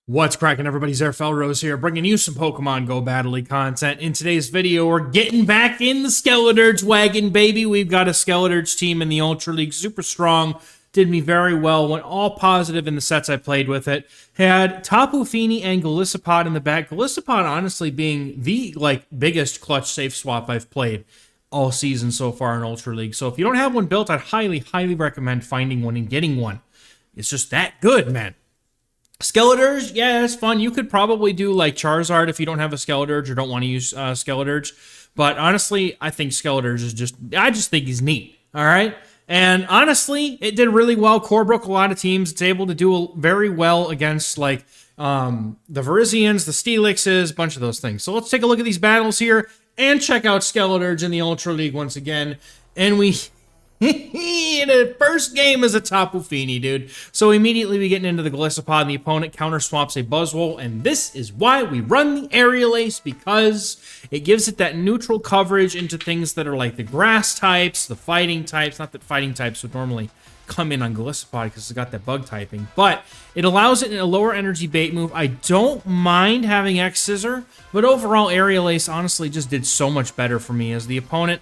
What's cracking, everybody? XehrFelrose here, bringing you some Pokemon Go Battle content. In today's video, we're getting back in the Skeledirge wagon, baby. We've got a Skeledirge team in the Ultra League, super strong, did me very well, went all positive in the sets I played with it. Had Tapu Fini and Golisopod in the back. Golisopod honestly being the biggest clutch safe swap I've played all season so far in Ultra League. So if you don't have one built, I'd highly recommend finding one and getting one. It's just that good, man. Skeledirge, yeah, it's fun. You could probably do like Charizard if you don't have a Skeledirge or don't want to use Skeledirge. But honestly, I think Skeledirge is I just think he's neat, all right? And honestly, it did really well. Core broke a lot of teams. It's able to do very well against like the Virizions, the Steelixes, a bunch of those things. So let's take a look at these battles here and check out Skeledirge in the Ultra League once again. And we... the first game is a Tapu Fini, dude. So immediately we get into the Golisopod, and the opponent counter swaps a Buzzwole, and this is why we run the Aerial Ace, because it gives it that neutral coverage into things that are like the grass types, the fighting types. Not that fighting types would normally come in on Golisopod because it's got that bug typing, but it allows it in a lower energy bait move. I don't mind having Xzr, but overall Aerial Ace honestly just did so much better for me as the opponent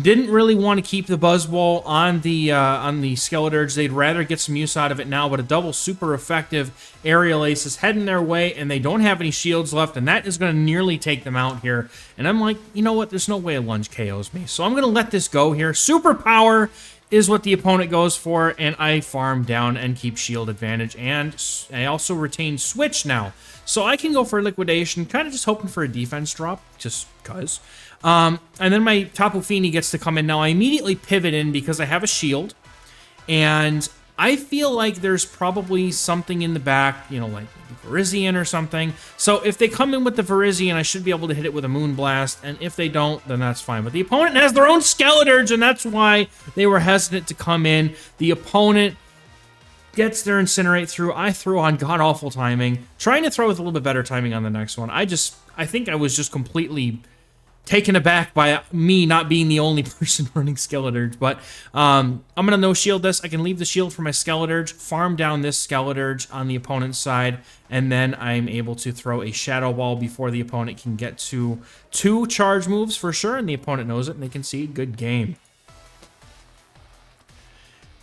didn't really want to keep the Buzzwole on the Skeledirge. They'd rather get some use out of it now, but a double super effective Aerial Ace is heading their way, and they don't have any shields left, and that is going to nearly take them out here. And I'm like, you know what? There's no way a lunge KOs me, so I'm going to let this go here. Superpower is what the opponent goes for, and I farm down and keep shield advantage, and I also retain switch now. So I can go for liquidation, kind of just hoping for a defense drop, just because. And then my Tapu Fini gets to come in. Now I immediately pivot in because I have a shield, and I feel like there's probably something in the back, you know, like Virizion or something. So if they come in with the Virizion, I should be able to hit it with a Moonblast, and if they don't, then that's fine. But the opponent has their own Skeledirge, and that's why they were hesitant to come in. The opponent gets their Incinerate through. I threw on god-awful timing, trying to throw with a little bit better timing on the next one. I think I was just completely taken aback by me not being the only person running Skeledirge, but I'm going to no-shield this. I can leave the shield for my Skeledirge, farm down this Skeledirge on the opponent's side, and then I'm able to throw a Shadow Ball before the opponent can get to 2 charge moves for sure, and the opponent knows it, and they can see good game.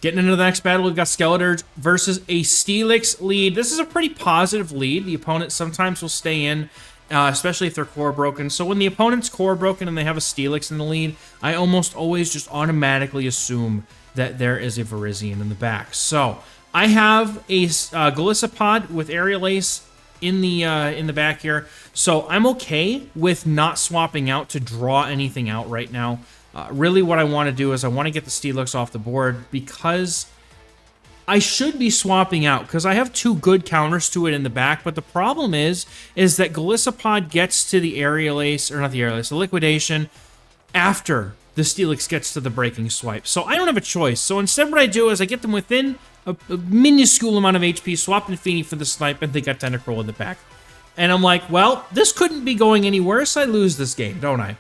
Getting into the next battle, we've got Skeledirge versus a Steelix lead. This is a pretty positive lead. The opponent sometimes will stay in, especially if they're core broken. So when the opponent's core broken and they have a Steelix in the lead, I almost always just automatically assume that there is a Virizion in the back. So I have a Golisopod with Aerial Ace in the back here. So I'm okay with not swapping out to draw anything out right now. Really what I want to do is I want to get the Steelix off the board because I should be swapping out because I have 2 good counters to it in the back, but the problem is that Golisopod gets to the Aerial Ace, or not the Aerial Ace, the Liquidation, after the Steelix gets to the Breaking Swipe. So I don't have a choice. So instead what I do is I get them within a minuscule amount of HP, swap Fini for the Snipe, and they got Tentacruel in the back. And I'm like, well, this couldn't be going any worse. I lose this game, don't I?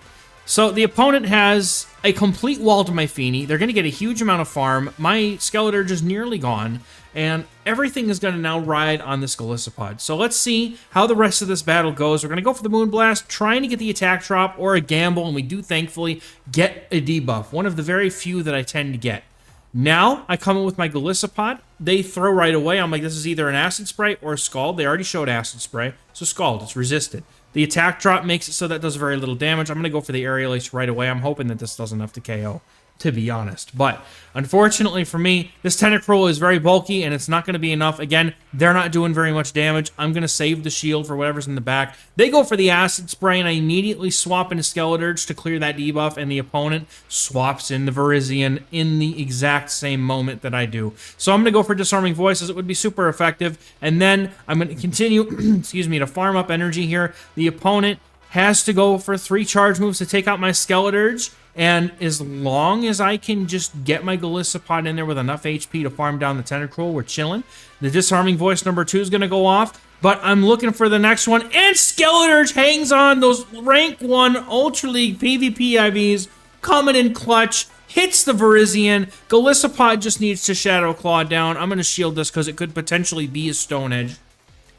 So the opponent has a complete wall to my Fini. They're going to get a huge amount of farm. My Skeledirge is nearly gone, and everything is going to now ride on this Golisopod. So let's see how the rest of this battle goes. We're going to go for the Moonblast, trying to get the attack drop or a gamble, and we do thankfully get a debuff, one of the very few that I tend to get. Now, I come in with my Golisopod. They throw right away. I'm like, this is either an Acid Spray or a Scald. They already showed Acid Spray, so Scald, it's resisted. The attack drop makes it so that does very little damage. I'm going to go for the Aerial Ace right away. I'm hoping that this does enough to KO, to be honest. But unfortunately for me, this Tentacruel is very bulky, and it's not going to be enough. Again, they're not doing very much damage. I'm going to save the shield for whatever's in the back. They go for the Acid Spray, and I immediately swap into Skeledirge to clear that debuff, and the opponent swaps in the Virizion in the exact same moment that I do. So I'm going to go for Disarming Voice, as it would be super effective, and then I'm going to continue, excuse me, to farm up energy here. The opponent has to go for 3 charge moves to take out my Skeledirge, and as long as I can just get my Golisopod in there with enough HP to farm down the Tentacruel, we're chilling. The Disarming Voice number 2 is going to go off, but I'm looking for the next one, and Skeledirge hangs on. Those rank 1 Ultra League PvP IVs coming in clutch, hits the Virizion. Golisopod just needs to Shadow Claw down. I'm going to shield this because it could potentially be a Stone Edge.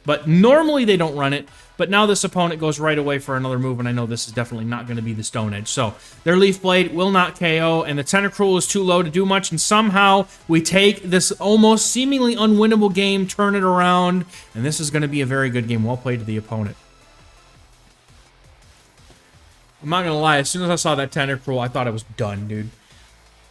But normally they don't run it. But now this opponent goes right away for another move, and I know this is definitely not going to be the Stone Edge. So their Leaf Blade will not KO, and the Tentacruel is too low to do much, and somehow we take this almost seemingly unwinnable game, turn it around, and this is going to be a very good game. Well played to the opponent. I'm not going to lie, as soon as I saw that Tentacruel, I thought I was done, dude.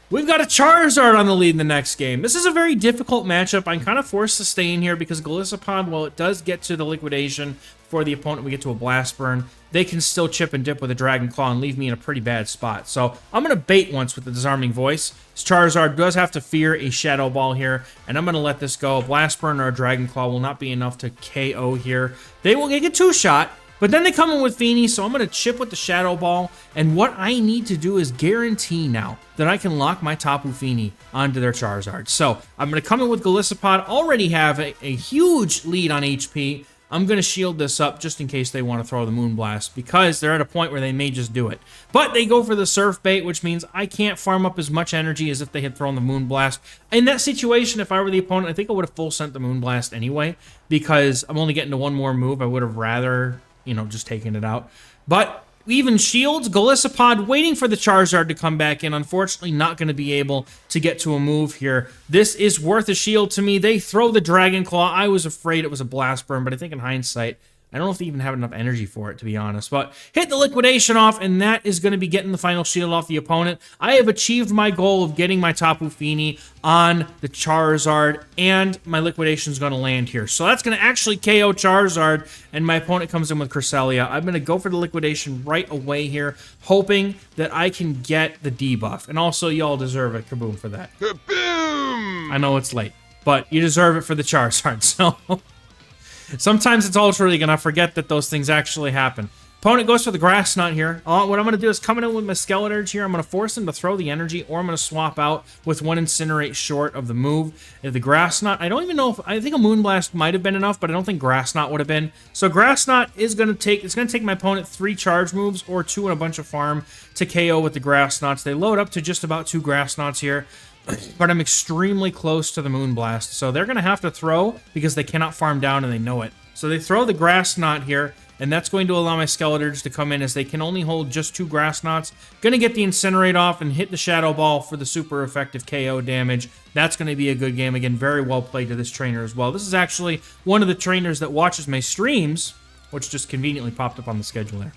We've got a Charizard on the lead in the next game. This is a very difficult matchup. I'm kind of forced to stay in here because Golisopod, while it does get to the liquidation before the opponent we get to a Blast Burn, they can still chip and dip with a Dragon Claw and leave me in a pretty bad spot. So I'm going to bait once with the Disarming Voice. This Charizard does have to fear a Shadow Ball here, and I'm going to let this go. A Blast Burn or a Dragon Claw will not be enough to KO here. They will get a two-shot. But then they come in with Feeny, so I'm going to chip with the Shadow Ball, and what I need to do is guarantee now that I can lock my Tapu Fini onto their Charizard. So I'm going to come in with Golisopod, already have a huge lead on HP. I'm going to shield this up just in case they want to throw the Moonblast, because they're at a point where they may just do it. But they go for the Surf Bait, which means I can't farm up as much energy as if they had thrown the Moonblast. In that situation, if I were the opponent, I think I would have full sent the Moonblast anyway, because I'm only getting to one more move. I would have rather, you know, just taking it out. But even shields, Golisopod waiting for the Charizard to come back in. Unfortunately, not going to be able to get to a move here. This is worth a shield to me. They throw the Dragon Claw. I was afraid it was a Blast Burn, but I think in hindsight, I don't know if they even have enough energy for it, to be honest. But hit the liquidation off, and that is going to be getting the final shield off the opponent. I have achieved my goal of getting my Tapu Fini on the Charizard, and my liquidation is going to land here. So that's going to actually KO Charizard, and my opponent comes in with Cresselia. I'm going to go for the liquidation right away here, hoping that I can get the debuff. And also, y'all deserve a kaboom for that. Kaboom! I know it's late, but you deserve it for the Charizard, so... Sometimes it's Ultra League, and I forget that those things actually happen. Opponent goes for the Grass Knot here. What I'm going to do is come in with my Skeledirge here. I'm going to force him to throw the energy, or I'm going to swap out with one Incinerate short of the move. If the Grass Knot, I don't even know if, I think a Moonblast might have been enough, but I don't think Grass Knot would have been. So Grass Knot is going to take, it's going to take my opponent 3 charge moves, or 2 and a bunch of farm to KO with the Grass Knots. They load up to just about 2 Grass Knots here. But I'm extremely close to the Moonblast, so they're going to have to throw because they cannot farm down and they know it. So they throw the Grass Knot here, and that's going to allow my Skeledirge to come in as they can only hold just 2 Grass Knots. Going to get the Incinerate off and hit the Shadow Ball for the super effective KO damage. That's going to be a good game. Again, very well played to this trainer as well. This is actually one of the trainers that watches my streams, which just conveniently popped up on the schedule there.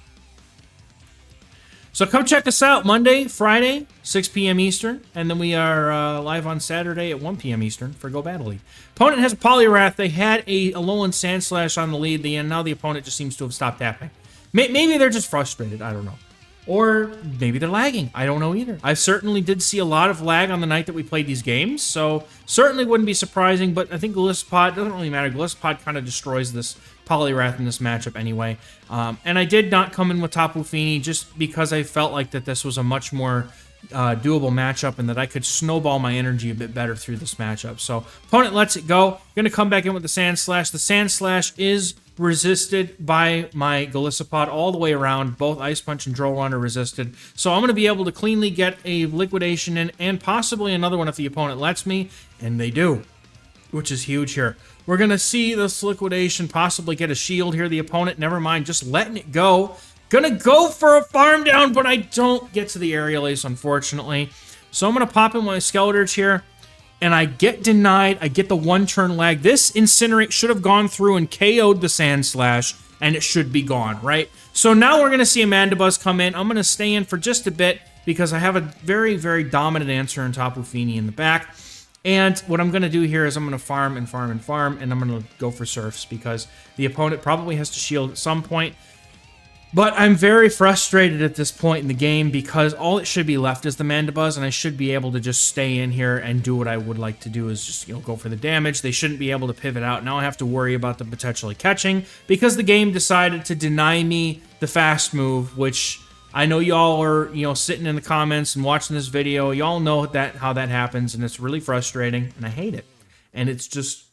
So come check us out Monday, Friday, 6 p.m. Eastern, and then we are live on Saturday at 1 p.m. Eastern for Go Battle League. Opponent has a Poliwrath. They had a Alolan Sandslash on the lead, and now the opponent just seems to have stopped tapping. Maybe they're just frustrated. I don't know. Or maybe they're lagging. I don't know either. I certainly did see a lot of lag on the night that we played these games, so certainly wouldn't be surprising, but I think Golisopod, doesn't really matter. Golisopod kind of destroys this Poliwrath in this matchup anyway. And I did not come in with Tapu Fini just because I felt like that this was a much more doable matchup and that I could snowball my energy a bit better through this matchup. So opponent lets it go. Going to come back in with the Sandslash. The Sandslash is resisted by my Golisopod all the way around. Both Ice Punch and Drill Run are resisted. So I'm going to be able to cleanly get a liquidation in and possibly another one if the opponent lets me, and they do, which is huge here. We're going to see this liquidation possibly get a shield here. The opponent, never mind, just letting it go. Gonna go for a farm down, but I don't get to the Aerial Ace, unfortunately. So I'm going to pop in my Skeledirge here, and I get denied. I get the 1-turn lag. This Incinerate should have gone through and KO'd the Sandslash, and it should be gone, right? So now we're going to see a Mandibuzz come in. I'm going to stay in for just a bit because I have a very, very dominant answer in Tapu Fini in the back. And what I'm going to do here is I'm going to farm and farm and farm, and I'm going to go for Surfs because the opponent probably has to shield at some point. But I'm very frustrated at this point in the game because all it should be left is the Mandibuzz, and I should be able to just stay in here and do what I would like to do is just, you know, go for the damage. They shouldn't be able to pivot out. Now I have to worry about them potentially catching because the game decided to deny me the fast move, which I know y'all are, you know, sitting in the comments and watching this video. Y'all know that how that happens, and it's really frustrating, and I hate it. And it's just,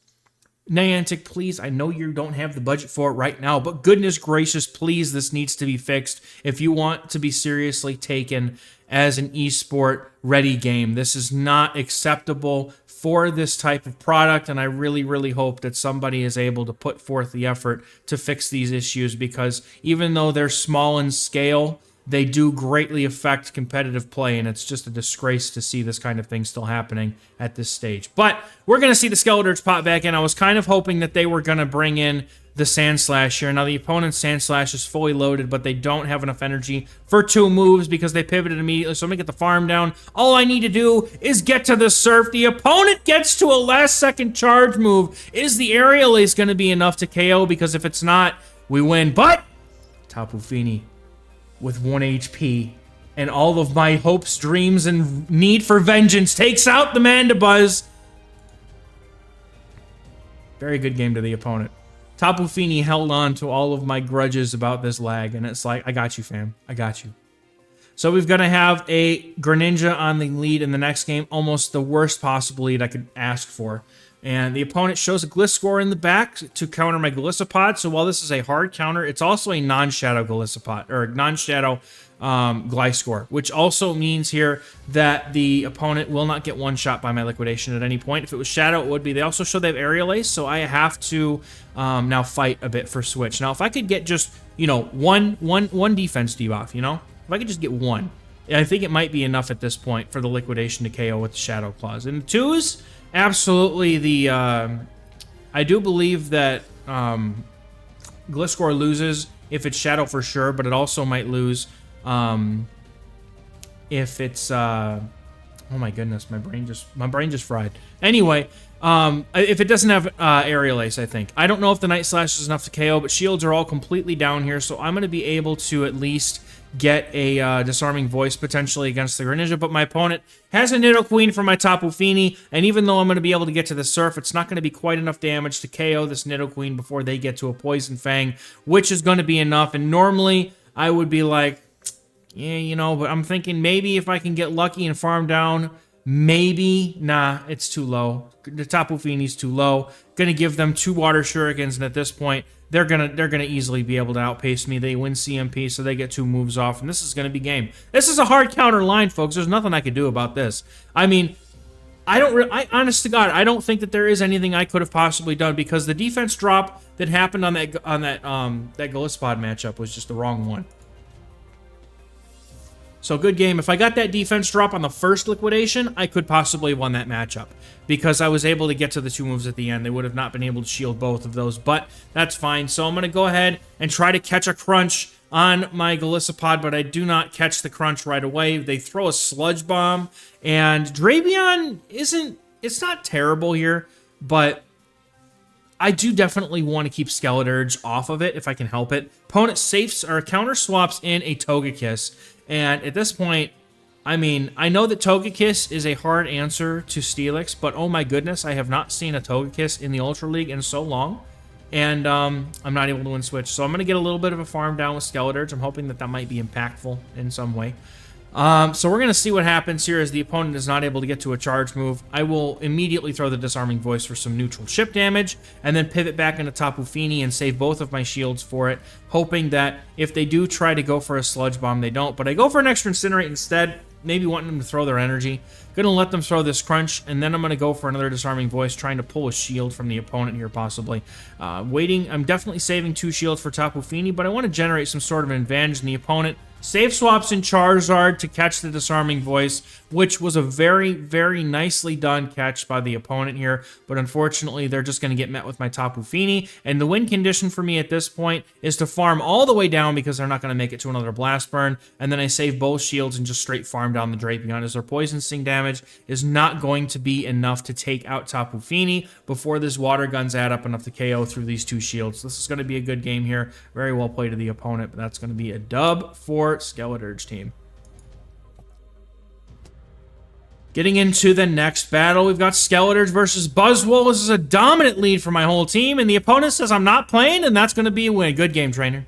Niantic, please, I know you don't have the budget for it right now, but goodness gracious, please, this needs to be fixed if you want to be seriously taken as an esport ready game. This is not acceptable for this type of product, and I really, really hope that somebody is able to put forth the effort to fix these issues, because even though they're small in scale, they do greatly affect competitive play, and it's just a disgrace to see this kind of thing still happening at this stage. But we're going to see the Skeledirge pop back in. I was kind of hoping that they were going to bring in the Sandslash here. Now, the opponent's Sandslash is fully loaded, but they don't have enough energy for 2 moves because they pivoted immediately. So I'm going to get the farm down. All I need to do is get to the Surf. The opponent gets to a last-second charge move. Is the Aerial Ace going to be enough to KO? Because if it's not, we win. But Tapu Fini with 1 HP and all of my hopes, dreams, and need for vengeance takes out the Mandibuzz. Very good game to the opponent. Tapu Fini held on to all of my grudges about this lag, and it's like, I got you, fam. I got you. So we're going to have a Greninja on the lead in the next game, almost the worst possible lead I could ask for. And the opponent shows a Gliscor in the back to counter my Golisopod. So while this is a hard counter, it's also a non-shadow Golisopod, or non-shadow Gliscor, which also means here that the opponent will not get one-shot by my liquidation at any point. If it was shadow, it would be. They also show they have Aerial Ace, so I have to now fight a bit for switch. Now, if I could get just, you know, one defense debuff, you know? If I could just get one, I think it might be enough at this point for the liquidation to KO with the Shadow Claws. And the 2s, absolutely the... I do believe that Gliscor loses if it's Shadow for sure, but it also might lose if it's... oh my goodness, my brain just fried. Anyway, if it doesn't have Aerial Ace, I think. I don't know if the Night Slash is enough to KO, but shields are all completely down here, so I'm going to be able to at least get a Disarming Voice potentially against the Greninja, but my opponent has a Nidoqueen for my Tapu Fini, and even though I'm going to be able to get to the Surf, it's not going to be quite enough damage to KO this Nidoqueen before they get to a Poison Fang, which is going to be enough, and normally I would be like, yeah, you know, but I'm thinking maybe if I can get lucky and farm down, maybe, nah, it's too low. The Tapu Fini's too low. Gonna give them 2 Water Shurikens, and at this point, they're gonna easily be able to outpace me. They win CMP, so they get 2 moves off, and this is gonna be game. This is a hard counter line, folks. There's nothing I could do about this. I mean, honest to God, I don't think that there is anything I could have possibly done, because the defense drop that happened on that Golisopod matchup was just the wrong one. So good game. If I got that defense drop on the first liquidation, I could possibly have won that matchup, because I was able to get to the 2 moves at the end. They would have not been able to shield both of those, but that's fine. So I'm going to go ahead and try to catch a crunch on my Golisopod, but I do not catch the crunch right away. They throw a Sludge Bomb, and Drapion it's not terrible here, but I do definitely want to keep Skeledirge off of it if I can help it. Opponent safes or counter swaps in a Togekiss. And at this point, I mean, I know that Togekiss is a hard answer to Steelix, but oh my goodness, I have not seen a Togekiss in the Ultra League in so long. And I'm not able to win switch. So I'm going to get a little bit of a farm down with Skeledirge. I'm hoping that that might be impactful in some way. So we're going to see what happens here as the opponent is not able to get to a charge move. I will immediately throw the Disarming Voice for some neutral chip damage, and then pivot back into Tapu Fini and save both of my shields for it, hoping that if they do try to go for a Sludge Bomb, they don't. But I go for an extra Incinerate instead, maybe wanting them to throw their energy. Gonna let them throw this Crunch, and then I'm gonna go for another Disarming Voice, trying to pull a shield from the opponent here, possibly. Waiting, I'm definitely saving 2 shields for Tapu Fini, but I want to generate some sort of an advantage in the opponent. Save swaps in Charizard to catch the Disarming Voice, which was a very, very nicely done catch by the opponent here, but unfortunately, they're just going to get met with my Tapu Fini, and the win condition for me at this point is to farm all the way down because they're not going to make it to another Blast Burn, and then I save both shields and just straight farm down the Drapion, as their Poison Sting damage is not going to be enough to take out Tapu Fini before this Water Guns add up enough to KO through these 2 shields. This is going to be a good game here. Very well played to the opponent, but that's going to be a dub for Skeledirge team. Getting into the next battle, we've got Skeledirge versus Buzzwole. This is a dominant lead for my whole team, and the opponent says I'm not playing, and that's going to be a win. Good game, trainer.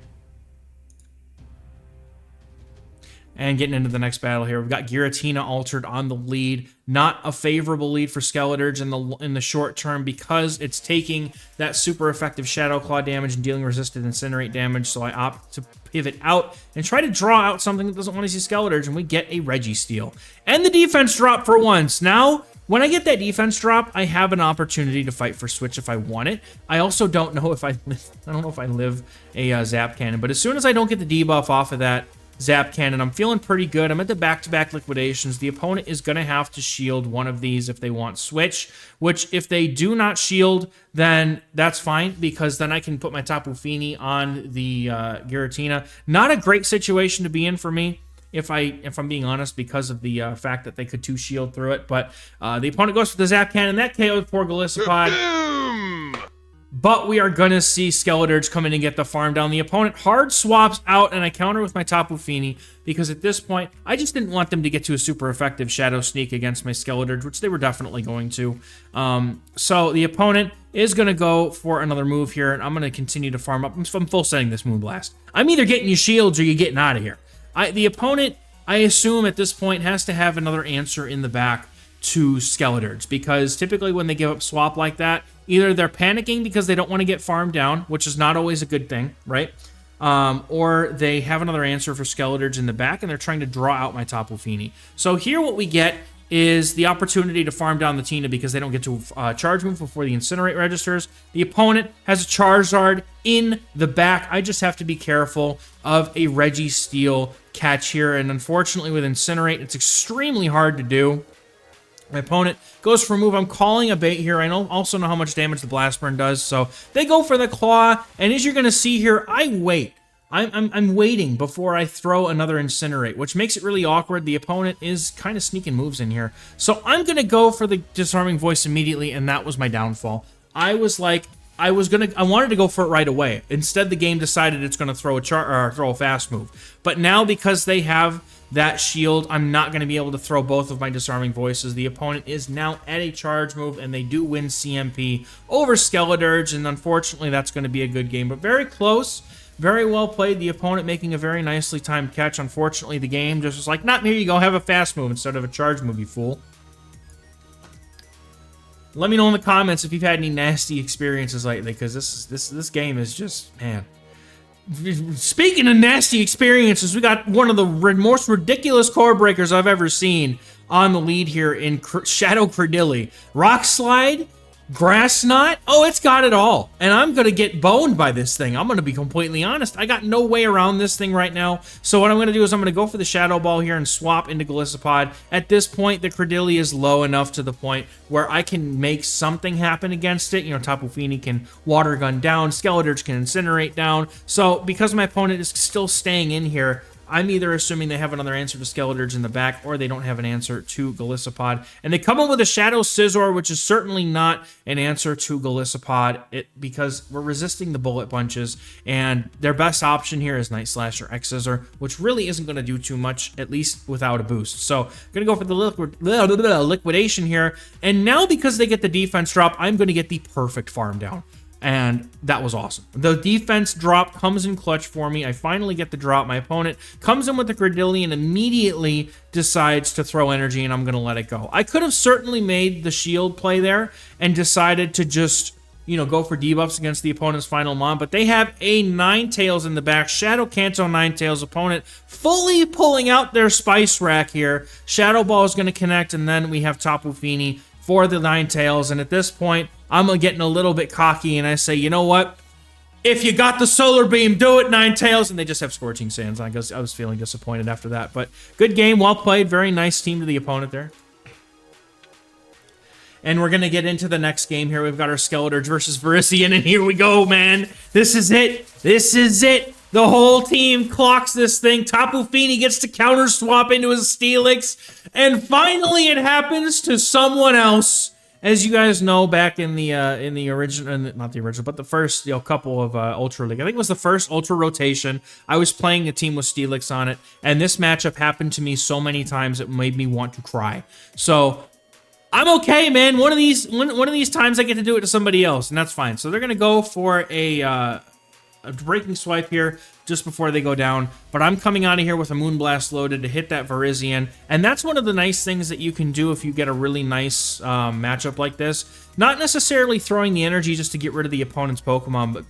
And getting into the next battle here, we've got Giratina altered on the lead. Not a favorable lead for Skeledirge in the short term because it's taking that super effective Shadow Claw damage and dealing resisted Incinerate damage, so I opt to pivot out and try to draw out something that doesn't want to see Skeledirge, and we get a Registeel. And the defense drop for once. Now, when I get that defense drop, I have an opportunity to fight for switch if I want it. I also don't know if I don't know if I live a Zap Cannon, but as soon as I don't get the debuff off of that Zap Cannon, I'm feeling pretty good. I'm at the back-to-back liquidations. The opponent is going to have to shield one of these if they want switch, which if they do not shield, then that's fine, because then I can put my Tapu Fini on the Giratina. Not a great situation to be in for me, if I'm being honest, because of the fact that they could 2-shield through it. But the opponent goes for the Zap Cannon. That KO'd poor Golisopod. But we are going to see Skeledirge come in and get the farm down. The opponent hard swaps out, and I counter with my Tapu Fini, because at this point, I just didn't want them to get to a super effective Shadow Sneak against my Skeledirge, which they were definitely going to. So the opponent is going to go for another move here, and I'm going to continue to farm up. I'm full setting this Moonblast. I'm either getting you shields or you're getting out of here. The opponent, I assume at this point, has to have another answer in the back to Skeledirge, because typically when they give up swap like that, either they're panicking because they don't want to get farmed down, which is not always a good thing, right? Or they have another answer for Skeledirge in the back, and they're trying to draw out my Tapu Fini. So here what we get is the opportunity to farm down the Tina, because they don't get to charge move before the Incinerate registers. The opponent has a Charizard in the back. I just have to be careful of a Registeel catch here, and unfortunately with Incinerate, it's extremely hard to do. My opponent goes for a move. I'm calling a bait here. I also know how much damage the Blast Burn does, so they go for the Claw, and as you're going to see here, I wait. I'm waiting before I throw another Incinerate, which makes it really awkward. The opponent is kind of sneaking moves in here. So I'm going to go for the Disarming Voice immediately, and that was my downfall. I wanted to go for it right away. Instead, the game decided it's going to throw a fast move. But now, because they have that shield, I'm not going to be able to throw both of my Disarming Voices. The opponent is now at a charge move, and they do win CMP over Skeledirge, and unfortunately, that's going to be a good game. But very close. Very well played. The opponent making a very nicely timed catch. Unfortunately, the game just was like, "Not here you go, have a fast move instead of a charge move, you fool." Let me know in the comments if you've had any nasty experiences lately, because this game is just, man. Speaking of nasty experiences, we got one of the most ridiculous core breakers I've ever seen on the lead here in Shadow Cradily. Rock Slide, Grass Knot, oh, it's got it all. And I'm going to get boned by this thing. I'm going to be completely honest. I got no way around this thing right now. So what I'm going to do is I'm going to go for the Shadow Ball here and swap into Golisopod. At this point, the Cradily is low enough to the point where I can make something happen against it. You know, Tapu Fini can Water Gun down, Skeledirge can Incinerate down. So because my opponent is still staying in here, I'm either assuming they have another answer to Skeledirge in the back, or they don't have an answer to Golisopod. And they come in with a Shadow Scizor, which is certainly not an answer to Golisopod, because we're resisting the Bullet Punches, and their best option here is Night Slash or X-Scissor, which really isn't going to do too much, at least without a boost. So I'm going to go for the Liquidation here, and now because they get the defense drop, I'm going to get the perfect farm down. And that was awesome. The defense drop comes in clutch for me. I finally get the drop. My opponent comes in with the Cradily and immediately decides to throw energy, and I'm going to let it go. I could have certainly made the shield play there and decided to just, you know, go for debuffs against the opponent's final mon, but they have a Ninetales in the back. Shadow Kanto Ninetales. Opponent fully pulling out their Spice Rack here. Shadow Ball is going to connect, and then we have Tapu Fini for the Ninetales, and at this point, I'm getting a little bit cocky, and I say, you know what? If you got the Solar Beam, do it, Ninetales. And they just have Scorching Sands. I guess I was feeling disappointed after that. But good game, well played. Very nice team to the opponent there. And we're going to get into the next game here. We've got our Skeledirge versus Virizion, and here we go, man. This is it. This is it. The whole team clocks this thing. Tapu Fini gets to counter swap into his Steelix. And finally, it happens to someone else. As you guys know, back in the original, not the original, but the first couple of Ultra League, I think it was the first Ultra rotation, I was playing a team with Steelix on it, and this matchup happened to me so many times it made me want to cry. So I'm okay, man. One of these times I get to do it to somebody else, and that's fine. So they're gonna go for a Breaking Swipe here just before they go down, but I'm coming out of here with a Moonblast loaded to hit that Virizion, and that's one of the nice things that you can do if you get a really nice matchup like this. Not necessarily throwing the energy just to get rid of the opponent's Pokemon, but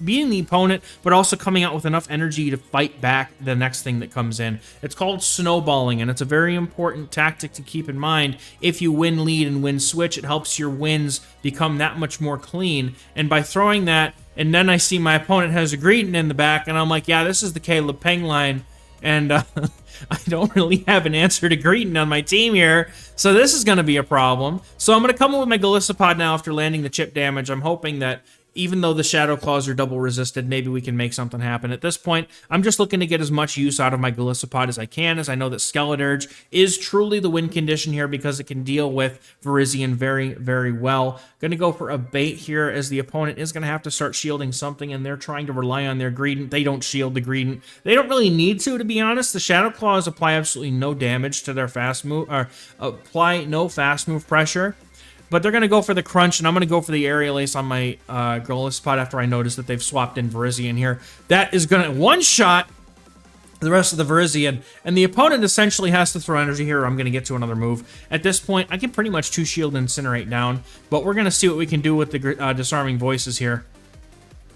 beating the opponent, but also coming out with enough energy to fight back the next thing that comes in. It's called snowballing, and it's a very important tactic to keep in mind. If you win lead and win switch, it helps your wins become that much more clean. And by throwing that, and then I see my opponent has a Greetin in the back, and I'm like, yeah, this is the Caleb Peng line, and I don't really have an answer to Greetin on my team here, so this is going to be a problem. So I'm going to come in with my Golisopod now after landing the chip damage. I'm hoping that even though the Shadow Claws are double resisted, maybe we can make something happen. At this point, I'm just looking to get as much use out of my Golisopod as I can, as I know that Skeledirge is truly the win condition here because it can deal with Virizion very, very well. Going to go for a bait here as the opponent is going to have to start shielding something, and they're trying to rely on their Greedent. They don't shield the Greedent. They don't really need to be honest. The Shadow Claws apply absolutely no damage to their fast move, or apply no fast move pressure. But they're going to go for the Crunch, and I'm going to go for the Aerial Ace on my Golisopod after I notice that they've swapped in Virizion here. That is going to one-shot the rest of the Virizion, and the opponent essentially has to throw energy here, or I'm going to get to another move. At this point, I can pretty much two-shield and Incinerate down, but we're going to see what we can do with the Disarming Voices here,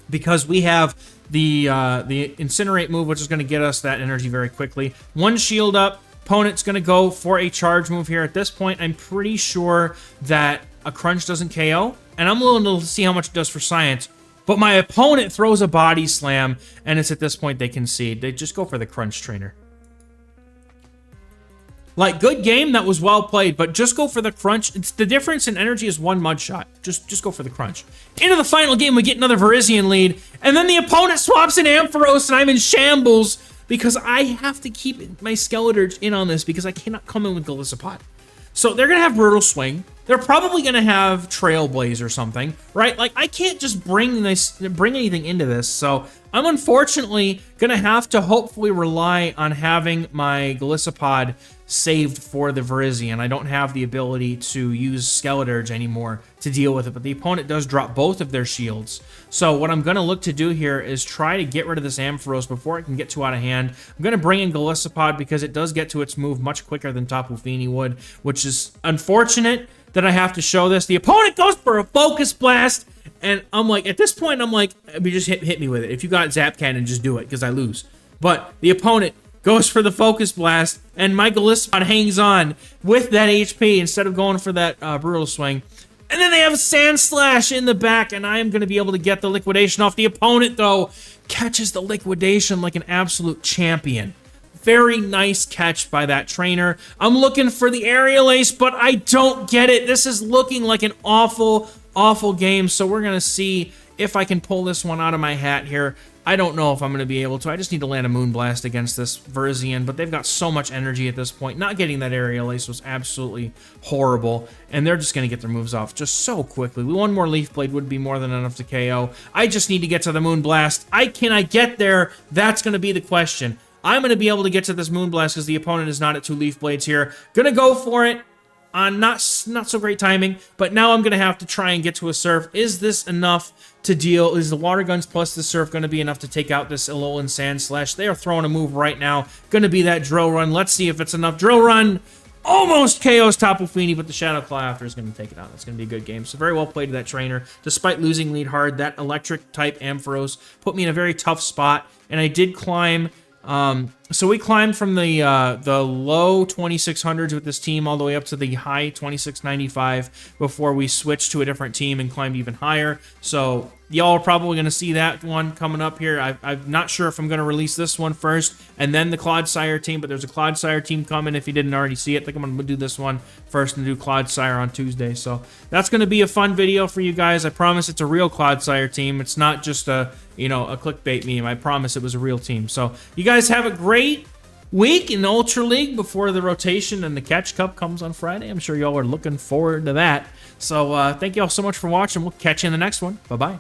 because we have the Incinerate move, which is going to get us that energy very quickly. One shield up. Opponent's going to go for a charge move here. At this point, I'm pretty sure that a Crunch doesn't KO, and I'm willing to see how much it does for science. But my opponent throws a Body Slam, and it's at this point they concede. They just go for the Crunch Trainer. Like, good game, that was well played, but just go for the Crunch. It's the difference in energy is one Mud Shot. Just go for the Crunch. Into the final game, we get another Virizion lead, and then the opponent swaps in XehrFelrose, and I'm in shambles, because I have to keep my Skeledirge in on this because I cannot come in with Golisopod. So they're going to have Brutal Swing. They're probably going to have Trailblaze or something, right? Like, I can't just bring anything into this. So I'm unfortunately going to have to hopefully rely on having my Golisopod saved for the Virizion. I don't have the ability to use Skeledirge anymore to deal with it, but the opponent does drop both of their shields. So what I'm going to look to do here is try to get rid of this XehrFelrose before it can get too out of hand. I'm going to bring in Golisopod because it does get to its move much quicker than Tapu Fini would, which is unfortunate that I have to show this. The opponent goes for a Focus Blast, and I'm like, at this point, I'm like, just hit me with it. If you got Zap Cannon, just do it, because I lose. But the opponent goes for the Focus Blast, and my Golisopod hangs on with that HP instead of going for that Brutal Swing. And then they have a Sand Slash in the back, and I am going to be able to get the Liquidation off. The opponent, though, catches the Liquidation like an absolute champion. Very nice catch by that trainer. I'm looking for the Aerial Ace, but I don't get it. This is looking like an awful, awful game, so we're going to see if I can pull this one out of my hat here. I don't know if I'm going to be able to. I just need to land a Moonblast against this Virizion, but they've got so much energy at this point. Not getting that Aerial Ace was absolutely horrible, and they're just going to get their moves off just so quickly. One more Leaf Blade would be more than enough to KO. I just need to get to the Moonblast. Can I get there? That's going to be the question. I'm going to be able to get to this Moonblast because the opponent is not at 2 Leaf Blades here. Going to go for it. Not so great timing, but now I'm going to have to try and get to a Surf. Is this enough to deal? Is the Water Guns plus the Surf going to be enough to take out this Alolan Sand Slash? They are throwing a move right now. Going to be that Drill Run. Let's see if it's enough. Drill Run almost KOs Tapu Fini, but the Shadow Claw after is going to take it out. It's going to be a good game. So very well played to that trainer. Despite losing lead hard, that electric type XehrFelrose put me in a very tough spot, and I did climb. So we climbed from the low 2600s with this team all the way up to the high 2695 before we switched to a different team and climbed even higher. So y'all are probably going to see that one coming up here. I'm not sure if I'm going to release this one first and then the Clodsire team, but there's a Clodsire team coming if you didn't already see it. I think I'm going to do this one first and do Clodsire on Tuesday. So that's going to be a fun video for you guys. I promise it's a real Clodsire team. It's not just a clickbait meme. I promise it was a real team. So you guys have a great week in the Ultra League before the rotation and the Catch Cup comes on Friday. I'm sure y'all are looking forward to that. So thank y'all so much for watching. We'll catch you in the next one. Bye-bye.